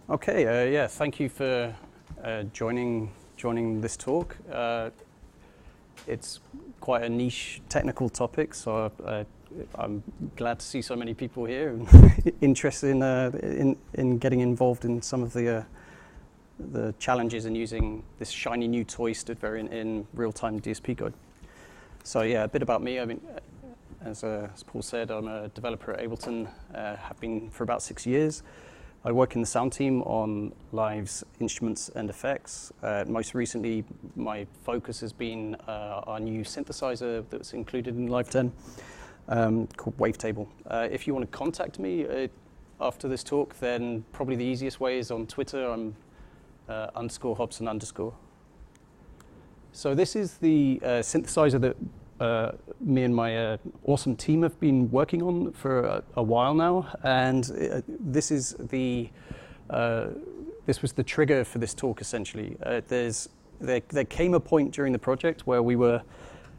Okay, yeah, thank you for joining this talk. It's quite a niche technical topic, so I'm glad to see so many people here and interested in getting involved in some of the challenges in using this shiny new toy stood variant in real-time DSP code. So yeah, a bit about me. I mean, as Paul said, I'm a developer at Ableton. Have been for about 6 years. I work in the sound team on lives, instruments, and effects. Most recently, my focus has been our new synthesizer that's included in Live 10 called Wavetable. If you want to contact me after this talk, then probably the easiest way is on Twitter. I'm _Hobson_. So this is the synthesizer that me and my awesome team have been working on for a while now, and this was the trigger for this talk essentially. There came a point during the project where we were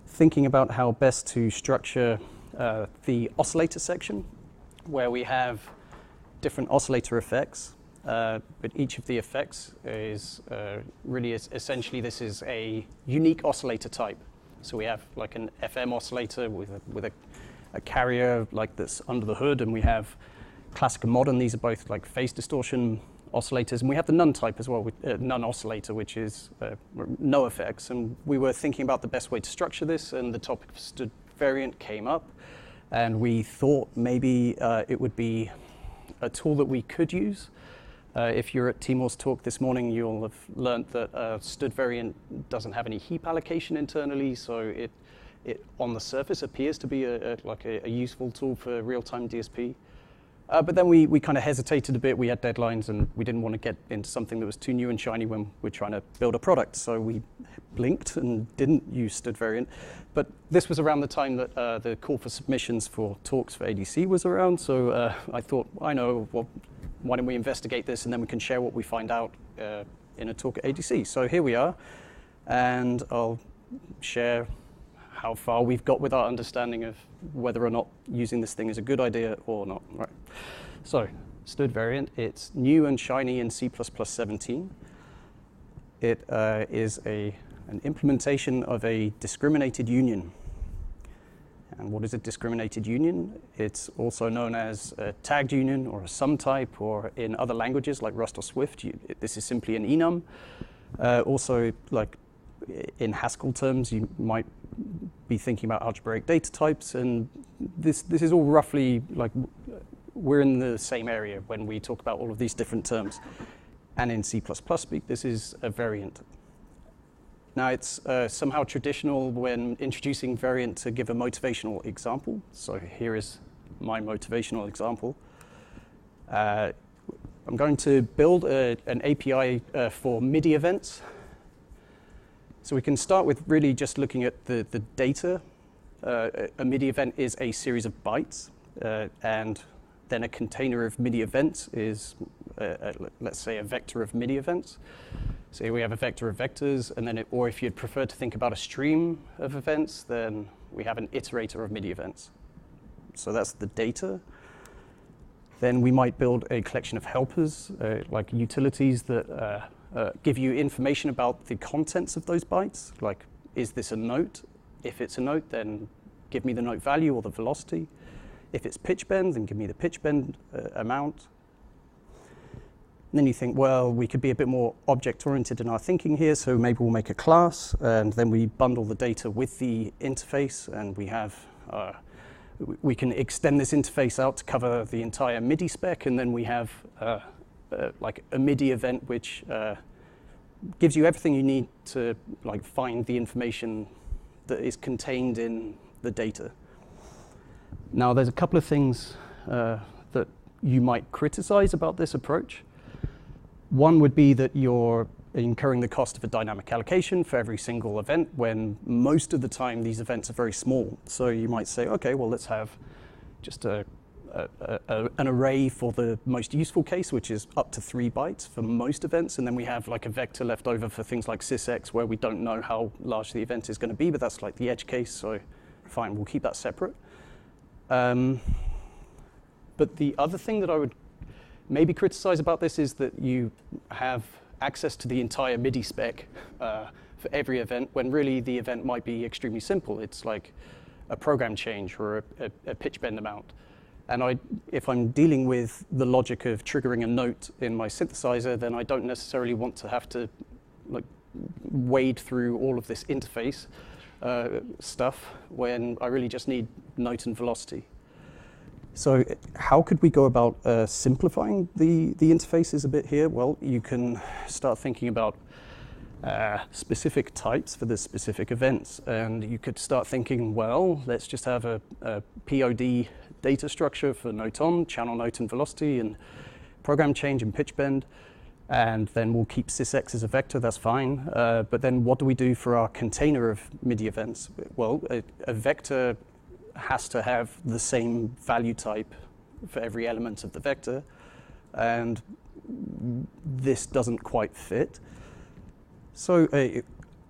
thinking about how best to structure the oscillator section, where we have different oscillator effects, but each of the effects is essentially this is a unique oscillator type. So we have like an FM oscillator with a carrier like this under the hood, and we have classic and modern. These are both like phase distortion oscillators, and we have the none type as well, with none oscillator, which is no effects. And we were thinking about the best way to structure this, and the topic of stood variant came up, and we thought maybe it would be a tool that we could use. If you're at Timur's talk this morning, you'll have learned that stood variant doesn't have any heap allocation internally, so it on the surface appears to be a useful tool for real-time DSP. But then we kind of hesitated a bit. We had deadlines, and we didn't want to get into something that was too new and shiny when we're trying to build a product. So we blinked and didn't use stood variant. But this was around the time that the call for submissions for talks for ADC was around. So I thought, I know, well, why don't we investigate this, and then we can share what we find out in a talk at ADC. So here we are, and I'll share how far we've got with our understanding of whether or not using this thing is a good idea or not. Right. So stood variant, it's new and shiny in C++17. It is an implementation of a discriminated union. And what is a discriminated union? It's also known as a tagged union or a sum type, or in other languages like Rust or Swift, this is simply an enum. Also, like in Haskell terms, you might be thinking about algebraic data types, and this is all roughly like we're in the same area when we talk about all of these different terms. And in C++ speak, this is a variant. Now, it's somehow traditional when introducing variant to give a motivational example. So here is my motivational example. I'm going to build an API for MIDI events. So we can start with really just looking at the data. A MIDI event is a series of bytes, and then a container of MIDI events is, let's say, a vector of MIDI events. So here we have a vector of vectors, and then, or if you'd prefer to think about a stream of events, then we have an iterator of MIDI events. So that's the data. Then we might build a collection of helpers, like utilities that give you information about the contents of those bytes. Like, is this a note? If it's a note, then give me the note value or the velocity. If it's pitch bend, then give me the pitch bend amount. And then you think, well, we could be a bit more object-oriented in our thinking here, so maybe we'll make a class, and then we bundle the data with the interface, and we have, we can extend this interface out to cover the entire MIDI spec, and then we have like a MIDI event which gives you everything you need to like find the information that is contained in the data. Now, there's a couple of things that you might criticize about this approach. One would be that you're incurring the cost of a dynamic allocation for every single event, when most of the time these events are very small. So you might say, okay, well, let's have just an array for the most useful case, which is up to 3 bytes for most events, and then we have like a vector left over for things like sysx, where we don't know how large the event is going to be, but that's like the edge case, so fine, we'll keep that separate. But the other thing that I would maybe criticize about this is that you have access to the entire MIDI spec for every event, when really the event might be extremely simple. It's like a program change or a pitch bend amount. And if I'm dealing with the logic of triggering a note in my synthesizer, then I don't necessarily want to have to like wade through all of this interface stuff when I really just need note and velocity. So how could we go about simplifying the interfaces a bit here? Well, you can start thinking about specific types for the specific events. And you could start thinking, well, let's just have a POD data structure for note on, channel note and velocity, and program change and pitch bend. And then we'll keep sysx as a vector, that's fine. But then what do we do for our container of MIDI events? Well, a vector has to have the same value type for every element of the vector. And this doesn't quite fit. So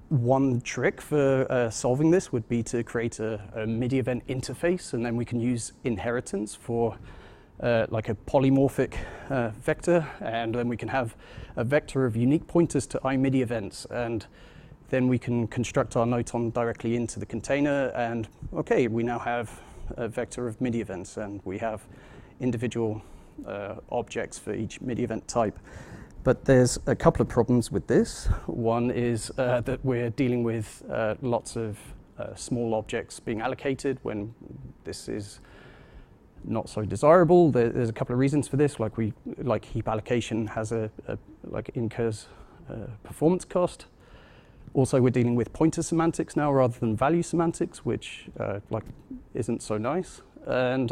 one trick for solving this would be to create a MIDI event interface, and then we can use inheritance for like a polymorphic vector, and then we can have a vector of unique pointers to iMIDI events, and then we can construct our note on directly into the container, and okay, we now have a vector of MIDI events, and we have individual objects for each MIDI event type. But there's a couple of problems with this. One is that we're dealing with lots of small objects being allocated when this is not so desirable. There's a couple of reasons for this, like heap allocation has incurs performance cost. Also, we're dealing with pointer semantics now rather than value semantics, which isn't so nice. And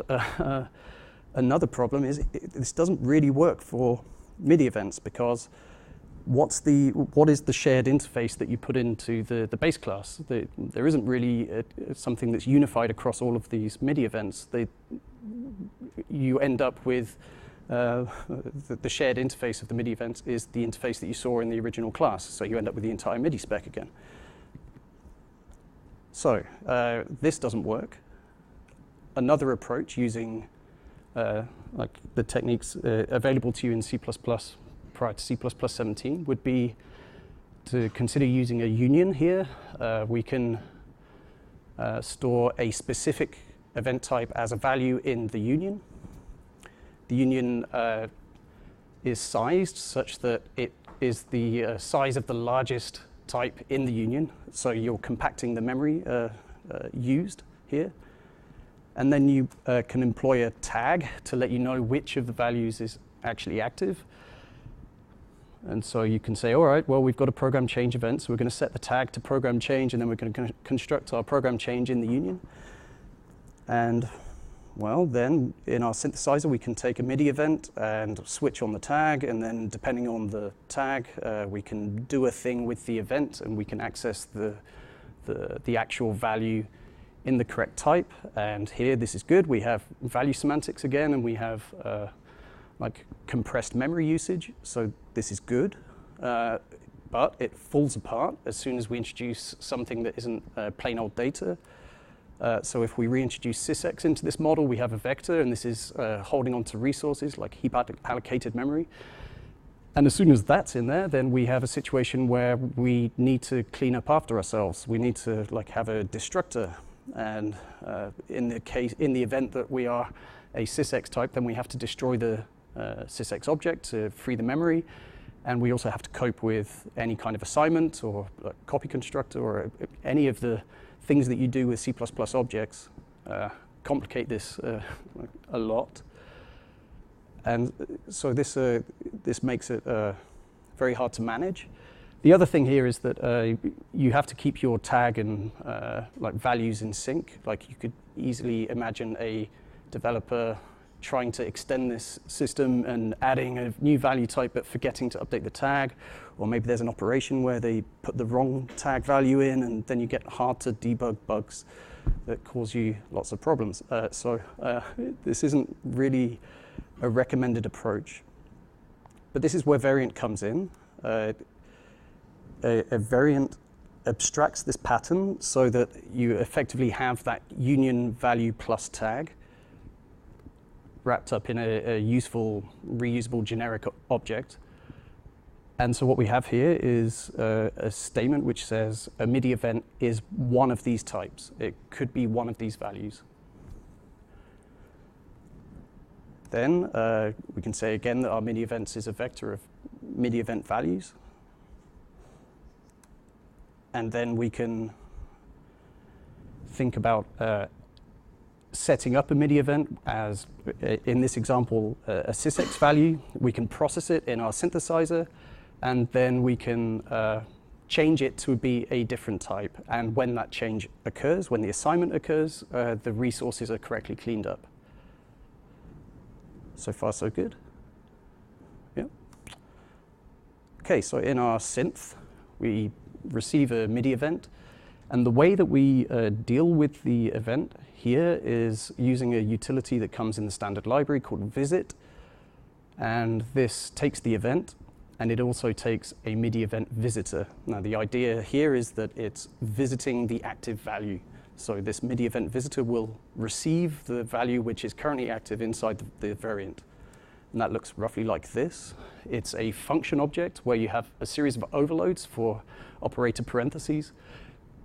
another problem is this doesn't really work for MIDI events, because what is the shared interface that you put into the base class? There isn't really something that's unified across all of these MIDI events. You end up with the shared interface of the MIDI events is the interface that you saw in the original class. So you end up with the entire MIDI spec again. So this doesn't work. Another approach using like the techniques available to you in C++ prior to C++17 would be to consider using a union here. We can store a specific event type as a value in the union. The union is sized such that it is the size of the largest type in the union. So you're compacting the memory used here. And then you can employ a tag to let you know which of the values is actually active. And so you can say, all right, well, we've got a program change event, so we're going to set the tag to program change, and then we're going to construct our program change in the union. And, well, then in our synthesizer, we can take a MIDI event and switch on the tag, and then depending on the tag, we can do a thing with the event, and we can access the actual value in the correct type. And here, this is good. We have value semantics again, and we have like compressed memory usage. So this is good, but it falls apart as soon as we introduce something that isn't plain old data. So if we reintroduce sysx into this model, we have a vector, and this is holding on to resources like heap allocated memory. And as soon as that's in there, then we have a situation where we need to clean up after ourselves. We need to have a destructor. And in the event that we are a sysx type, then we have to destroy the sysx object to free the memory, and we also have to cope with any kind of assignment or copy constructor or any of the things that you do with C++ objects. Complicate this a lot, and so this makes it very hard to manage. The other thing here is that you have to keep your tag and values in sync. Like, you could easily imagine a developer trying to extend this system and adding a new value type but forgetting to update the tag, or maybe there's an operation where they put the wrong tag value in, and then you get hard to debug bugs that cause you lots of problems. So this isn't really a recommended approach. But this is where variant comes in. A variant abstracts this pattern so that you effectively have that union value plus tag. wrapped up in a useful, reusable generic object. And so what we have here is a statement which says a MIDI event is one of these types. It could be one of these values. Then we can say again that our MIDI events is a vector of MIDI event values. And then we can think about setting up a MIDI event as, in this example, a sysx value. We can process it in our synthesizer, and then we can change it to be a different type. And when that change occurs, when the assignment occurs, the resources are correctly cleaned up. So far, so good. Yeah. Okay, so in our synth, we receive a MIDI event. And the way that we deal with the event here is using a utility that comes in the standard library called visit. And this takes the event, and it also takes a MIDI event visitor. Now, the idea here is that it's visiting the active value. So this MIDI event visitor will receive the value which is currently active inside the variant. And that looks roughly like this. It's a function object where you have a series of overloads for operator parentheses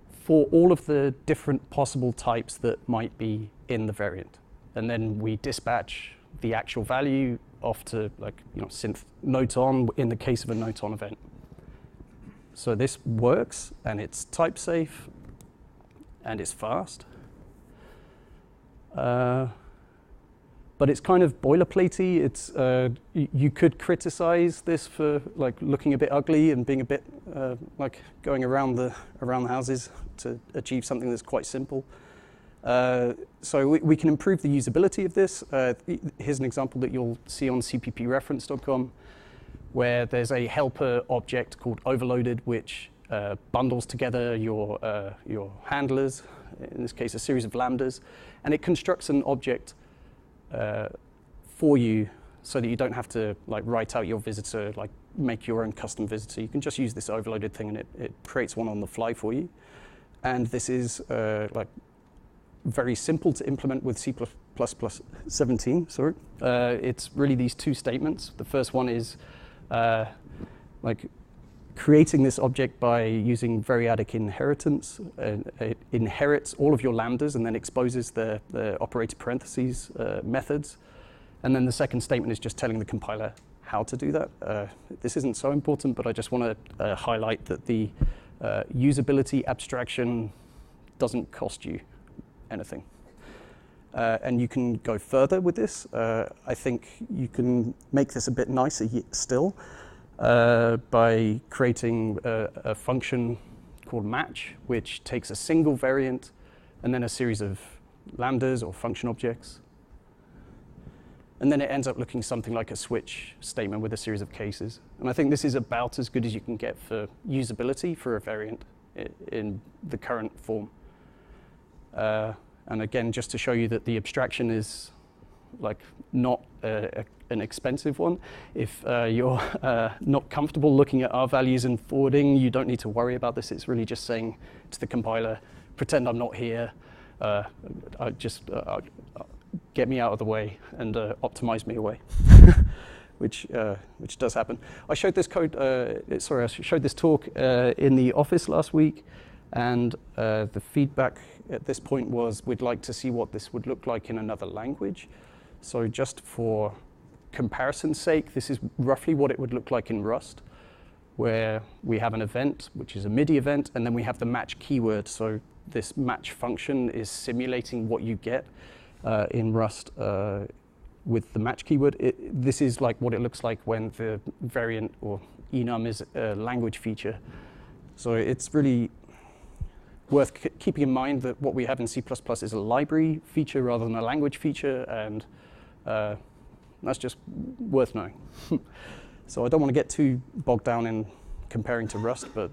for all of the different possible types that might be in the variant. And then we dispatch the actual value off to, like, synth note on in the case of a note on event. So this works, and it's type safe, and it's fast. But it's kind of boilerplatey. It's you could criticize this for looking a bit ugly and being a bit like going around the houses to achieve something that's quite simple. So we can improve the usability of this. Here's an example that you'll see on cppreference.com, where there's a helper object called overloaded, which bundles together your handlers, in this case a series of lambdas, and it constructs an object for you so that you don't have to write out your visitor, make your own custom visitor. You can just use this overloaded thing, and it creates one on the fly for you. And this is very simple to implement with C++17. Sorry, it's really these two statements. The first one is creating this object by using variadic inheritance. It inherits all of your lambdas and then exposes the operator parentheses methods. And then the second statement is just telling the compiler how to do that. This isn't so important, but I just want to highlight that the usability abstraction doesn't cost you anything. And you can go further with this. I think you can make this a bit nicer still. By creating a function called match, which takes a single variant and then a series of lambdas or function objects. And then it ends up looking something like a switch statement with a series of cases. And I think this is about as good as you can get for usability for a variant in the current form. And again, just to show you that the abstraction is not an expensive one. If you're not comfortable looking at our values and forwarding, you don't need to worry about this. It's really just saying to the compiler, pretend I'm not here, get me out of the way and optimize me away, which does happen. I showed this code, I showed this talk in the office last week, and the feedback at this point was we'd like to see what this would look like in another language. So just for comparison's sake, this is roughly what it would look like in Rust, where we have an event, which is a MIDI event, and then we have the match keyword. So this match function is simulating what you get in Rust with the match keyword. This is what it looks like when the variant or enum is a language feature. So it's really worth keeping in mind that what we have in C++ is a library feature rather than a language feature, and that's just worth knowing. So I don't want to get too bogged down in comparing to Rust, but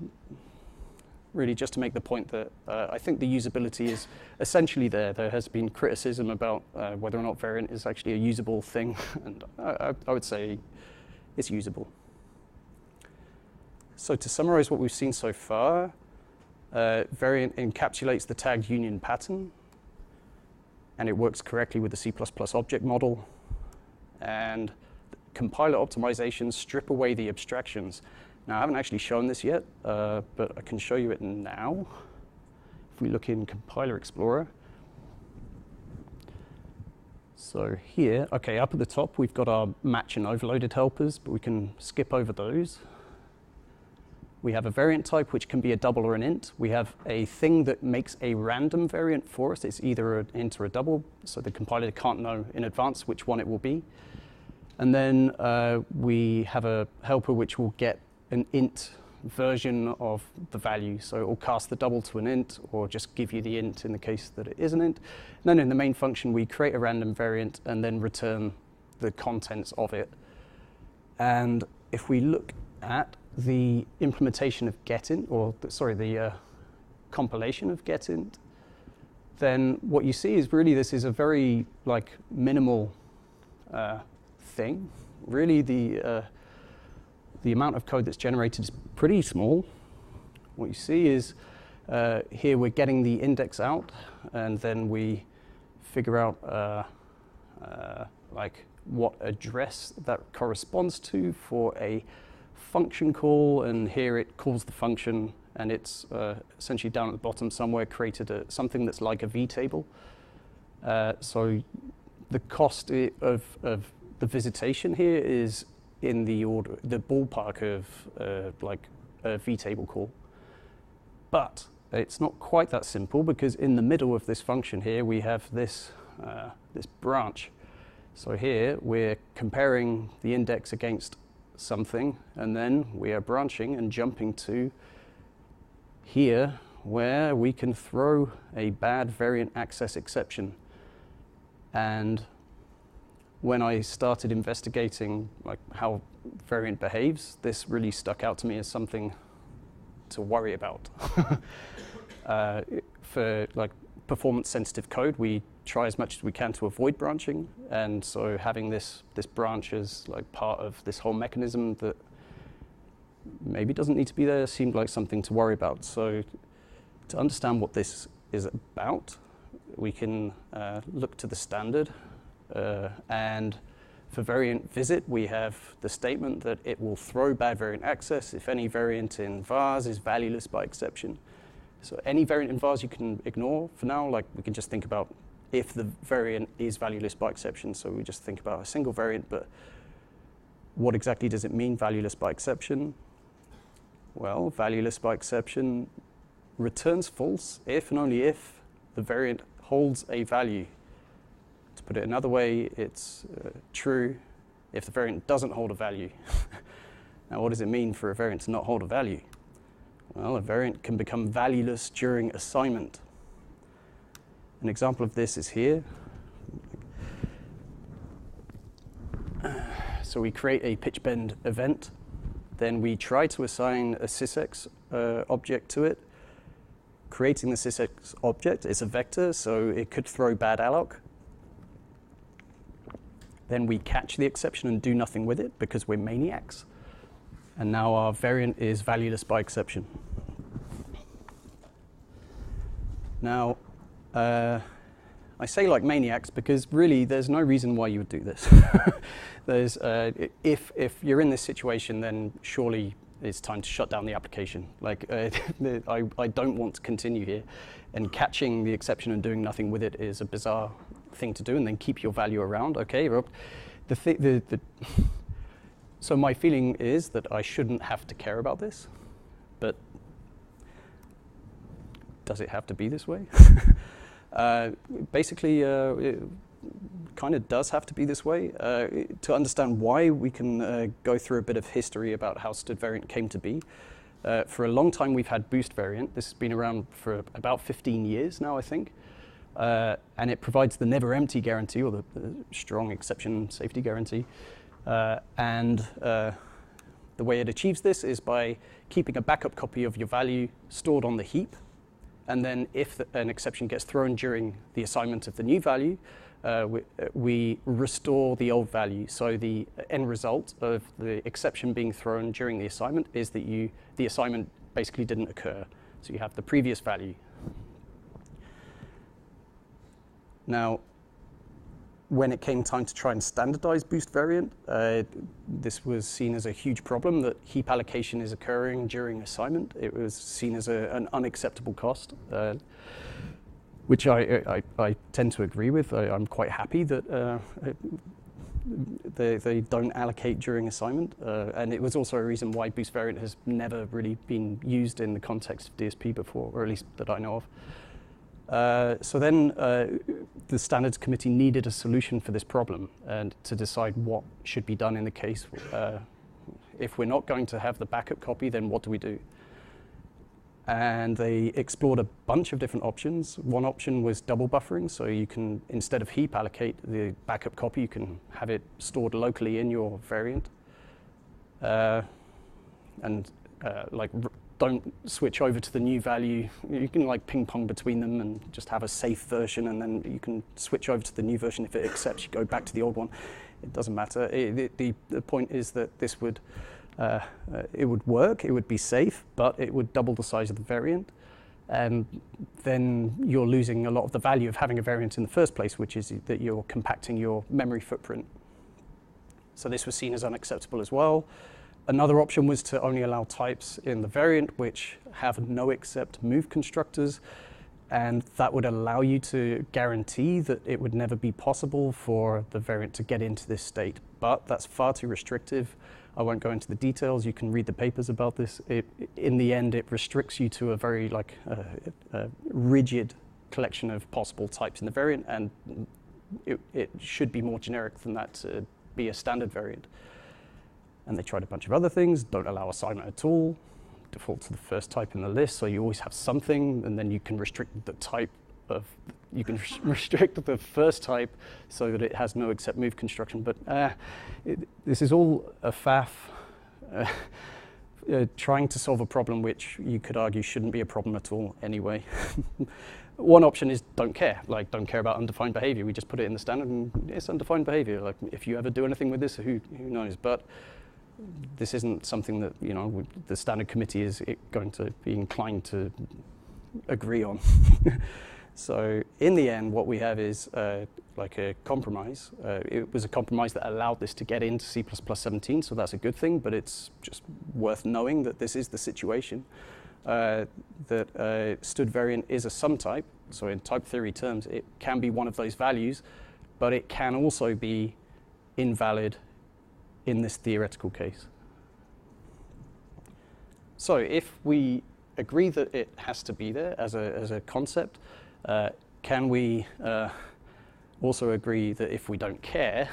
really just to make the point that I think the usability is essentially there. There has been criticism about whether or not variant is actually a usable thing, and I would say it's usable. So to summarize what we've seen so far, variant encapsulates the tagged union pattern, and it works correctly with the C++ object model. and compiler optimizations strip away the abstractions. Now, I haven't actually shown this yet, but I can show you it now. If we look in Compiler Explorer. So here, okay, up at the top, we've got our match and overloaded helpers, but we can skip over those. We have a variant type, which can be a double or an int. We have a thing that makes a random variant for us. It's either an int or a double, so the compiler can't know in advance which one it will be. And then we have a helper which will get an int version of the value. So it will cast the double to an int, or just give you the int in the case that it is an int. And then in the main function, we create a random variant and then return the contents of it. And if we look at the implementation of getInt, or the compilation of getInt, then what you see is really this is a very minimal thing. Really, the amount of code that's generated is pretty small. What you see is here we're getting the index out, and then we figure out what address that corresponds to for a function call, and here it calls the function, and it's essentially down at the bottom somewhere created something that's like a vtable. So the cost of the visitation here is in the ballpark of a vtable call. But it's not quite that simple, because in the middle of this function here we have this branch. So here we're comparing the index against something, and then we are branching and jumping to here where we can throw a bad variant access exception. And when I started investigating how variant behaves, this really stuck out to me as something to worry about. For performance-sensitive code, we try as much as we can to avoid branching, and so having this branch as part of this whole mechanism that maybe doesn't need to be there seemed like something to worry about. So to understand what this is about, we can look to the standard. And for variant visit, we have the statement that it will throw bad variant access if any variant in vars is valueless by exception. So any variant in vars you can ignore for now. We can just think about if the variant is valueless by exception. So we just think about a single variant, but what exactly does it mean, valueless by exception? Well, valueless by exception returns false if and only if the variant holds a value. To put it another way, it's true if the variant doesn't hold a value. Now, what does it mean for a variant to not hold a value? Well, a variant can become valueless during assignment. An example of this is here. So we create a pitch bend event, then we try to assign a sysx object to it. Creating the sysx object is a vector, so it could throw bad alloc. Then we catch the exception and do nothing with it because we're maniacs. And now our variant is valueless by exception. Now, I say maniacs because really there's no reason why you would do this. If you're in this situation, then surely it's time to shut down the application. I don't want to continue here. And catching the exception and doing nothing with it is a bizarre thing to do, and then keep your value around. Okay, Rob. So my feeling is that I shouldn't have to care about this, but does it have to be this way? Basically, it kind of does have to be this way. To understand why, we can go through a bit of history about how std variant came to be. For a long time, we've had boost variant. This has been around for about 15 years now, I think. And it provides the never empty guarantee, or the strong exception safety guarantee. And the way it achieves this is by keeping a backup copy of your value stored on the heap. And then if an exception gets thrown during the assignment of the new value, we restore the old value. So the end result of the exception being thrown during the assignment is that the assignment basically didn't occur. So you have the previous value. Now, when it came time to try and standardize boost variant, this was seen as a huge problem that heap allocation is occurring during assignment. It was seen as an unacceptable cost, which I tend to agree with. I'm quite happy that they don't allocate during assignment, and it was also a reason why boost variant has never really been used in the context of DSP before, or at least that I know of. So then the standards committee needed a solution for this problem and to decide what should be done in the case. If we're not going to have the backup copy, then what do we do? And they explored a bunch of different options. One option was double buffering, so you can, instead of heap allocate the backup copy, you can have it stored locally in your variant. Don't switch over to the new value. You can like ping pong between them and just have a safe version, and then you can switch over to the new version. If it accepts, you go back to the old one. It doesn't matter. The point is that this would, it would work, it would be safe, but it would double the size of the variant. And then you're losing a lot of the value of having a variant in the first place, which is that you're compacting your memory footprint. So this was seen as unacceptable as well. Another option was to only allow types in the variant which have no except move constructors, and that would allow you to guarantee that it would never be possible for the variant to get into this state. But that's far too restrictive. I won't go into the details. You can read the papers about this. In the end, it restricts you to a very rigid collection of possible types in the variant, and it should be more generic than that to be a standard variant. And they tried a bunch of other things. Don't allow assignment at all. Default to the first type in the list, so you always have something, and then you can restrict the type of, you can restrict the first type so that it has no except move construction. But this is all a faff, trying to solve a problem which you could argue shouldn't be a problem at all anyway. One option is don't care, like don't care about undefined behavior. We just put it in the standard and it's undefined behavior. Like if you ever do anything with this, who knows? But this isn't something that, you know, the standard committee is going to be inclined to agree on. So in the end, what we have is like a compromise. It was a compromise that allowed this to get into C++17, so that's a good thing, but it's just worth knowing that this is the situation. That stood variant is a sum type, so in type theory terms, it can be one of those values, but it can also be invalid in this theoretical case. So if we agree that it has to be there as a concept, can we also agree that if we don't care,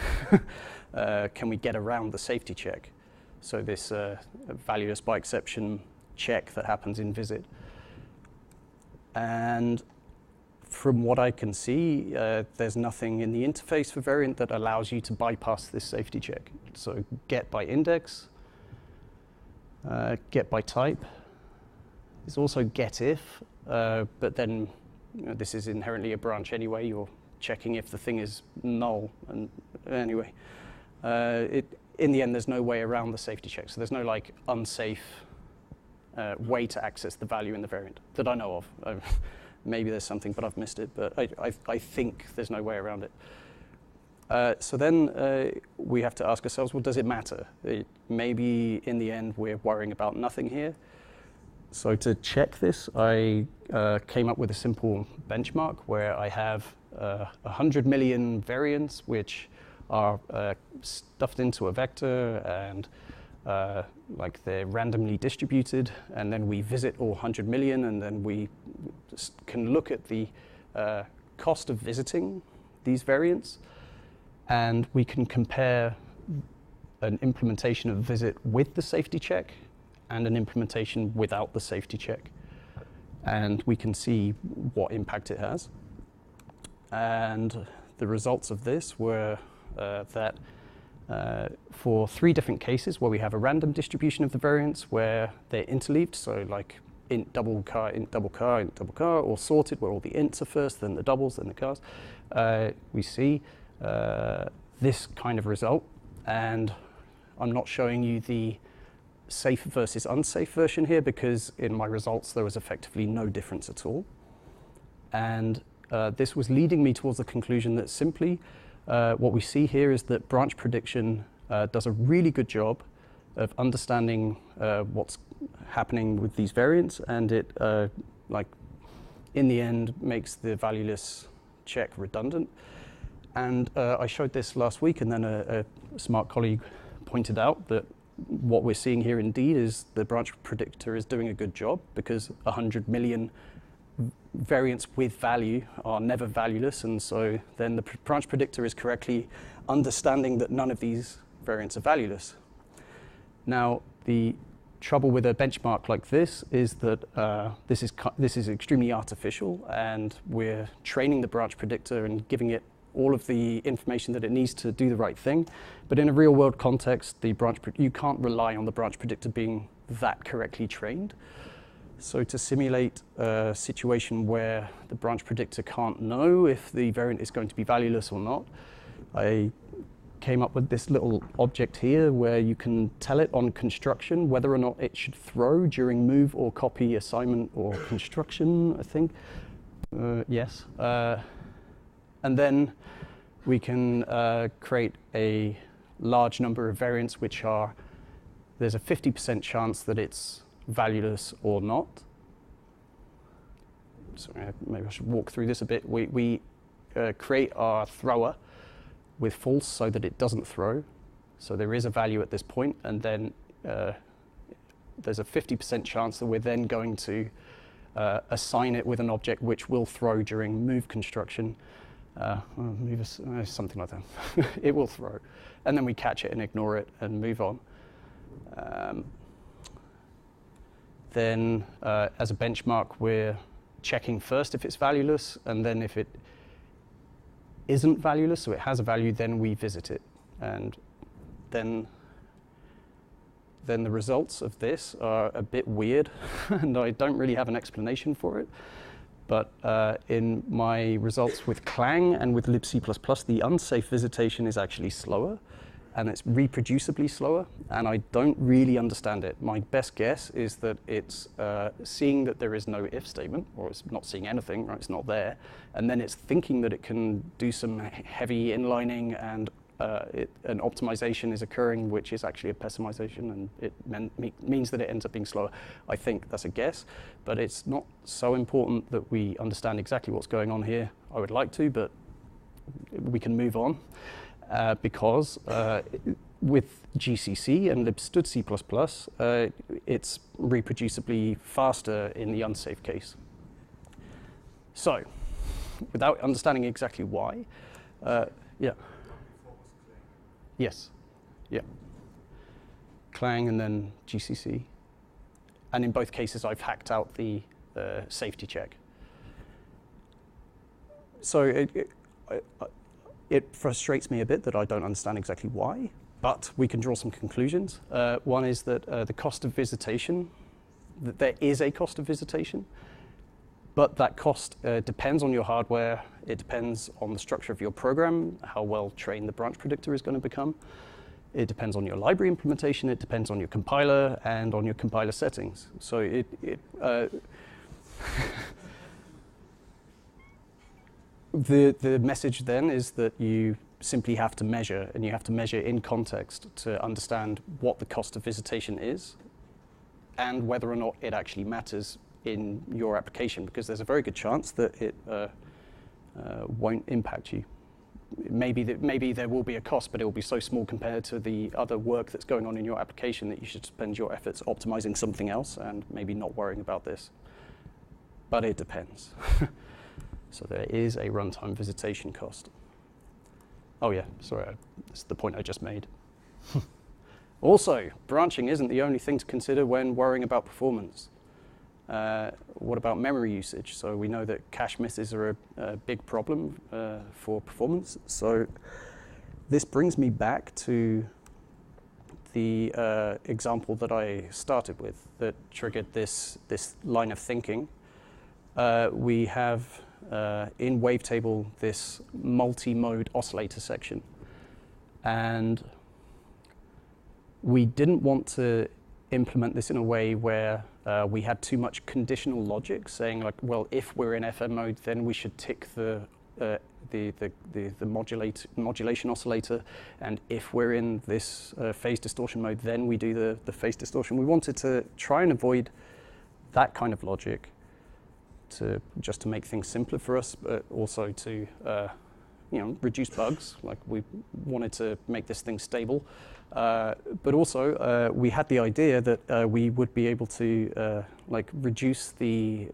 can we get around the safety check? So this valueless by exception check that happens in visit. And from what I can see, there's nothing in the interface for variant that allows you to bypass this safety check. So get by index, get by type. There's also get if, but then this is inherently a branch anyway. You're checking if the thing is null. And anyway, in the end, there's no way around the safety check. So there's no like unsafe way to access the value in the variant that I know of. Maybe there's something, but I've missed it. But I think there's no way around it. So then we have to ask ourselves, well, does it matter? Maybe in the end, we're worrying about nothing here. So to check this, I came up with a simple benchmark where I have 100 million variants, which are stuffed into a vector and like they're randomly distributed, and then we visit all 100 million, and then we can look at the cost of visiting these variants, and we can compare an implementation of visit with the safety check and an implementation without the safety check, and we can see what impact it has. And the results of this were that for 3 different cases where we have a random distribution of the variants where they're interleaved, so like int double car, int double car, int double car, or sorted where all the ints are first, then the doubles, then the cars, we see this kind of result. And I'm not showing you the safe versus unsafe version here because in my results there was effectively no difference at all. And this was leading me towards the conclusion that simply what we see here is that branch prediction does a really good job of understanding what's happening with these variants, and it, like, in the end, makes the valueless check redundant. And I showed this last week, and then a smart colleague pointed out that what we're seeing here indeed is the branch predictor is doing a good job, because 100 million variants with value are never valueless, and so then the branch predictor is correctly understanding that none of these variants are valueless. Now, the trouble with a benchmark like this is that this is extremely artificial, and we're training the branch predictor and giving it all of the information that it needs to do the right thing. But in a real world context, you can't rely on the branch predictor being that correctly trained. So to simulate a situation where the branch predictor can't know if the variant is going to be valueless or not, I came up with this little object here where you can tell it on construction whether or not it should throw during move or copy, assignment or construction, I think. Yes. And then we can create a large number of variants which are, there's a 50% chance that it's valueless or not. So maybe I should walk through this a bit. We create our thrower with false so that it doesn't throw. So there is a value at this point, and then there's a 50% chance that we're then going to assign it with an object which will throw during move construction. Something like that. It will throw. And then we catch it and ignore it and move on. Then as a benchmark, we're checking first if it's valueless, and then if it isn't valueless, so it has a value, then we visit it. And then the results of this are a bit weird, and I don't really have an explanation for it. But in my results with Clang and with libc++, the unsafe visitation is actually slower, and it's reproducibly slower, and I don't really understand it. My best guess is that it's seeing that there is no if statement, or it's not seeing anything, right? It's not there, and then it's thinking that it can do some heavy inlining, and an optimization is occurring, which is actually a pessimization, and it means that it ends up being slower. I think that's a guess, but it's not so important that we understand exactly what's going on here. I would like to, but we can move on. Because with GCC and libstd++, it's reproducibly faster in the unsafe case. So, without understanding exactly why, yeah. Yes, yeah. Clang and then GCC. And in both cases, I've hacked out the safety check. So it frustrates me a bit that I don't understand exactly why, but we can draw some conclusions. One is that the cost of visitation, that there is a cost of visitation, but that cost depends on your hardware, it depends on the structure of your program, how well trained the branch predictor is going to become. It depends on your library implementation, it depends on your compiler and on your compiler settings. So the message then is that you simply have to measure, and you have to measure in context to understand what the cost of visitation is and whether or not it actually matters in your application, because there's a very good chance that it won't impact you. Maybe there will be a cost, but it will be so small compared to the other work that's going on in your application that you should spend your efforts optimizing something else and maybe not worrying about this. But it depends. So there is a runtime visitation cost. Oh yeah, sorry, that's the point I just made. Also, branching isn't the only thing to consider when worrying about performance. What about memory usage? So we know that cache misses are a big problem for performance. So this brings me back to the example that I started with that triggered this line of thinking. We have in wavetable this multi-mode oscillator section, and we didn't want to implement this in a way where we had too much conditional logic saying like, well, if we're in FM mode, then we should tick the the modulation oscillator, and if we're in this phase distortion mode, then we do the phase distortion. We wanted to try and avoid that kind of logic, just to make things simpler for us, but also to reduce bugs. Like, we wanted to make this thing stable, but also we had the idea that we would be able to reduce the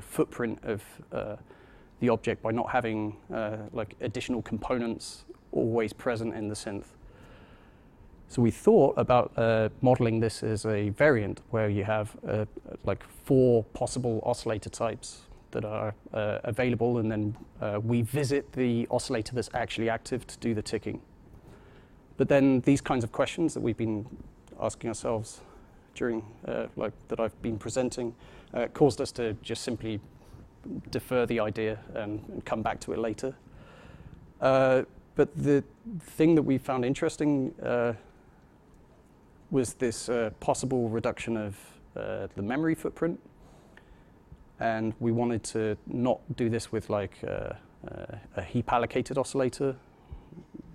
footprint of the object by not having additional components always present in the synth. So we thought about modeling this as a variant where you have 4 possible oscillator types that are available, and then we visit the oscillator that's actually active to do the ticking. But then these kinds of questions that we've been asking ourselves during, that I've been presenting, caused us to just simply defer the idea and come back to it later. But the thing that we found interesting was this possible reduction of the memory footprint. And we wanted to not do this with a heap allocated oscillator,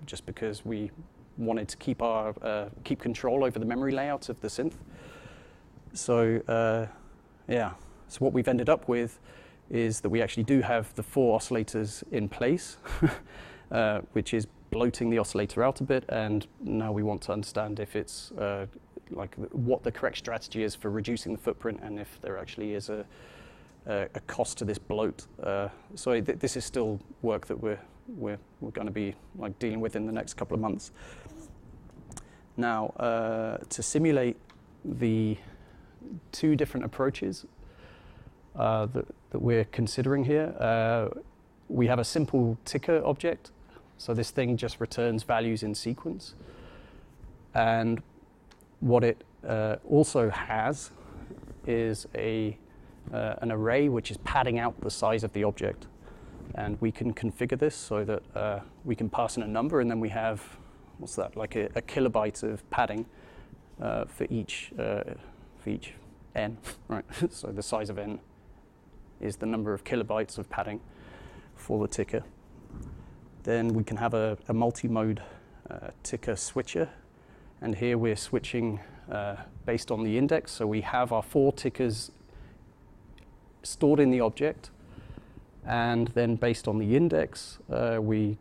just because we wanted to keep control over the memory layout of the synth. So so what we've ended up with is that we actually do have the 4 oscillators in place, which is bloating the oscillator out a bit, and now we want to understand if it's what the correct strategy is for reducing the footprint, and if there actually is a cost to this bloat. So this is still work that we're going to be dealing with in the next couple of months. Now, to simulate the 2 different approaches that we're considering here, we have a simple ticker object. So this thing just returns values in sequence. And what it also has is an array which is padding out the size of the object. And we can configure this so that we can pass in a number, and then we have, what's that, like a kilobyte of padding for each n, right? So the size of n is the number of kilobytes of padding for the ticker. Then we can have a multi-mode ticker switcher, and here we're switching based on the index. So we have our 4 tickers stored in the object, and then based on the index, we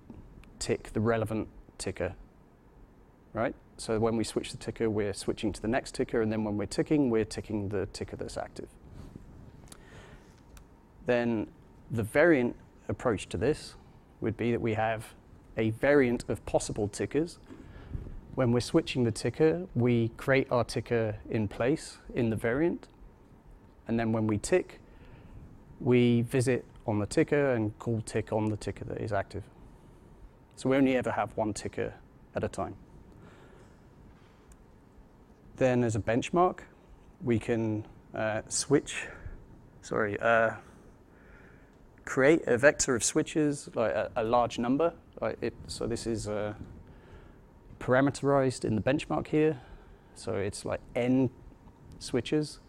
tick the relevant ticker, right? So when we switch the ticker, we're switching to the next ticker, and then when we're ticking the ticker that's active. Then the variant approach to this would be that we have a variant of possible tickers. When we're switching the ticker, we create our ticker in place in the variant, and then when we tick, we visit on the ticker and call tick on the ticker that is active. So we only ever have 1 ticker at a time. Then as a benchmark, we can create a vector of switches, like a large number. So this is parameterized in the benchmark here. So it's like n switches.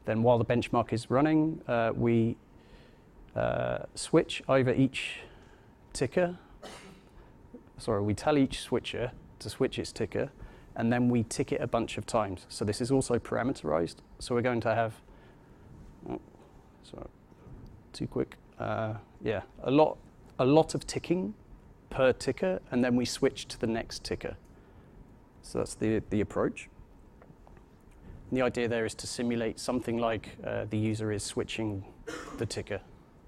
Then while the benchmark is running, we switch over each ticker. Sorry, we tell each switcher to switch its ticker, and then we tick it a bunch of times. So this is also parameterized. So we're going to have, sorry, too quick. A lot of ticking per ticker, and then we switch to the next ticker. So that's the approach. And the idea there is to simulate something like the user is switching the ticker,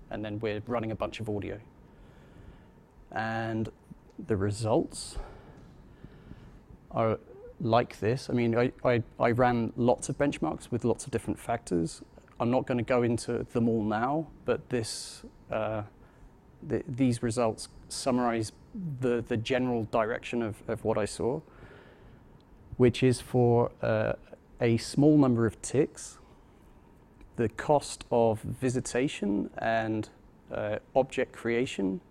and then we're running a bunch of audio. And the results are like this. I mean, I ran lots of benchmarks with lots of different factors. I'm not going to go into them all now, but these results summarize the general direction of what I saw, which is for a small number of ticks, the cost of visitation and object creation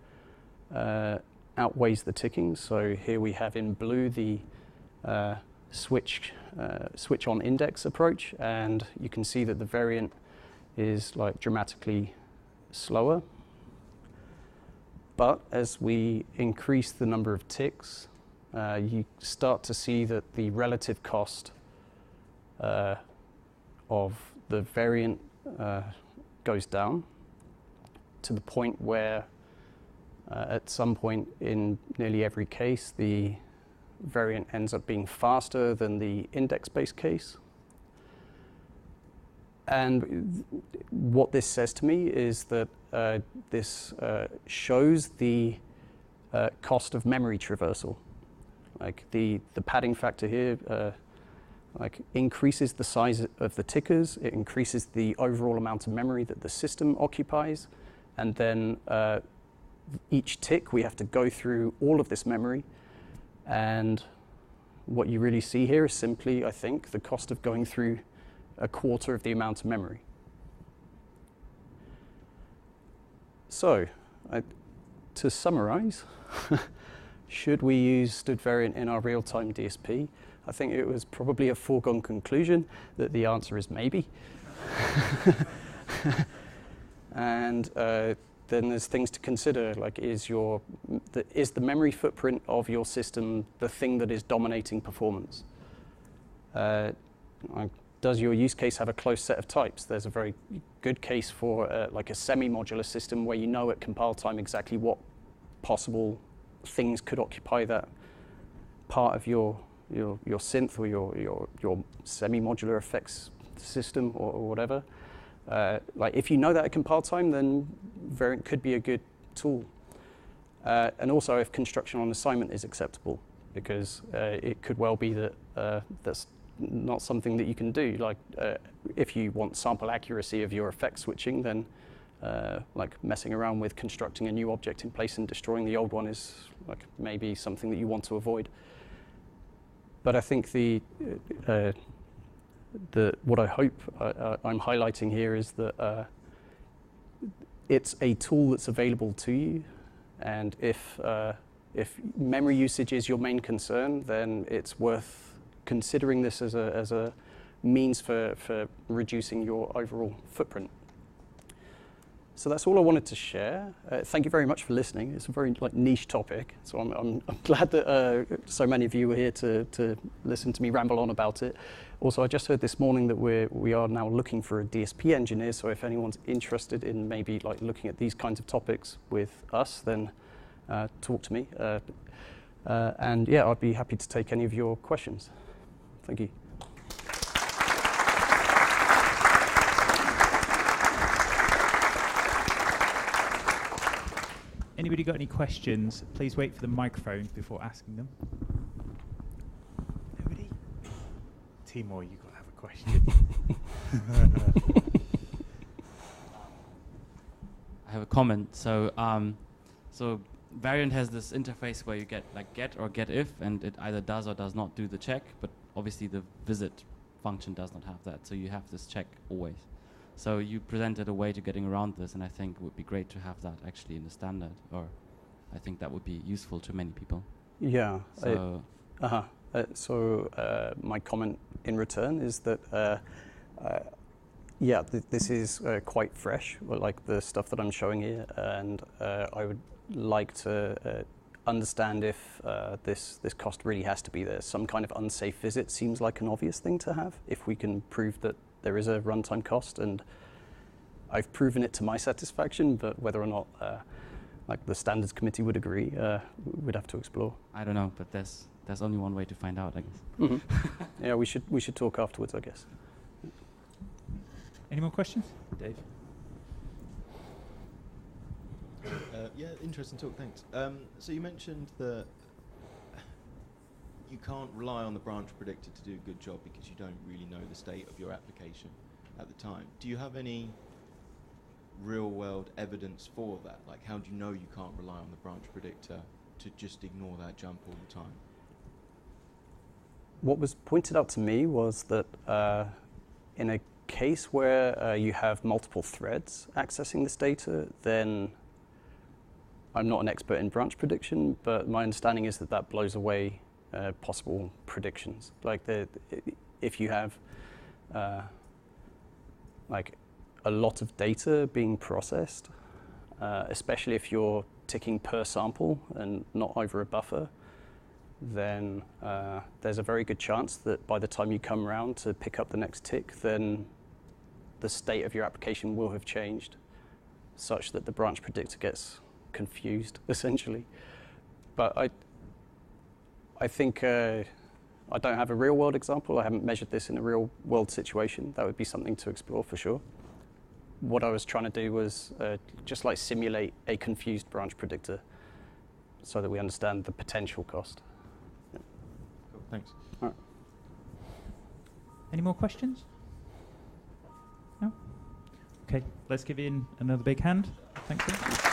outweighs the ticking. So here we have in blue the switch on index approach, and you can see that the variant is like dramatically slower. But as we increase the number of ticks, you start to see that the relative cost of the variant goes down to the point where at some point in nearly every case, the variant ends up being faster than the index-based case. And what this says to me is that this shows the cost of memory traversal. Like the padding factor here like increases the size of the tickers, it increases the overall amount of memory that the system occupies, and then each tick we have to go through all of this memory, and what you really see here is simply, I think, the cost of going through a quarter of the amount of memory. So, to summarize, should we use stood variant in our real-time DSP? I think it was probably a foregone conclusion that the answer is maybe. And then there's things to consider, like is the memory footprint of your system the thing that is dominating performance? Does your use case have a close set of types? There's a very good case for like a semi-modular system where you know at compile time exactly what possible things could occupy that part of your synth or your semi-modular effects system or whatever. Like if you know that at compile time, then variant could be a good tool. And also if construction on assignment is acceptable, because it could well be that that's not something that you can do. Like if you want sample accuracy of your effect switching, then like messing around with constructing a new object in place and destroying the old one is like maybe something that you want to avoid. But I think what I hope I'm highlighting here is that it's a tool that's available to you, and if memory usage is your main concern, then it's worth considering this as a means for reducing your overall footprint. So that's all I wanted to share. Thank you very much for listening. It's a very niche topic, so I'm glad that so many of you were here to listen to me ramble on about it. Also, I just heard this morning that we are now looking for a DSP engineer, so if anyone's interested in maybe looking at these kinds of topics with us, then talk to me. And yeah, I'd be happy to take any of your questions. Thank you. Anybody got any questions? Please wait for the microphone before asking them. Nobody? Timur, you got to have a question. I have a comment. So Variant has this interface where you get get or get if, and it either does or does not do the check, but obviously the visit function does not have that, so you have this check always. So you presented a way to getting around this, and I think it would be great to have that actually in the standard, or I think that would be useful to many people. Yeah. So, my comment in return is that, yeah, this is quite fresh, like the stuff that I'm showing here, and I would like to understand if this cost really has to be there. Some kind of unsafe visit seems like an obvious thing to have if we can prove that there is a runtime cost, and I've proven it to my satisfaction, but whether or not like the standards committee would agree, we'd have to explore. I don't know, but there's only one way to find out, I guess. Mm-hmm. Yeah, we should talk afterwards, I guess. Any more questions? Dave? Yeah, interesting talk, thanks. So you mentioned that you can't rely on the branch predictor to do a good job because you don't really know the state of your application at the time. Do you have any real-world evidence for that? Like, how do you know you can't rely on the branch predictor to just ignore that jump all the time? What was pointed out to me was that in a case where you have multiple threads accessing this data, then I'm not an expert in branch prediction, but my understanding is that blows away possible predictions. Like if you have like a lot of data being processed, especially if you're ticking per sample and not over a buffer, then there's a very good chance that by the time you come around to pick up the next tick, then the state of your application will have changed such that the branch predictor gets confused, essentially. But I think I don't have a real-world example. I haven't measured this in a real-world situation. That would be something to explore for sure. What I was trying to do was just like simulate a confused branch predictor so that we understand the potential cost. Yeah. Cool, thanks. All right. Any more questions? No? Okay, let's give Ian another big hand. Thank you.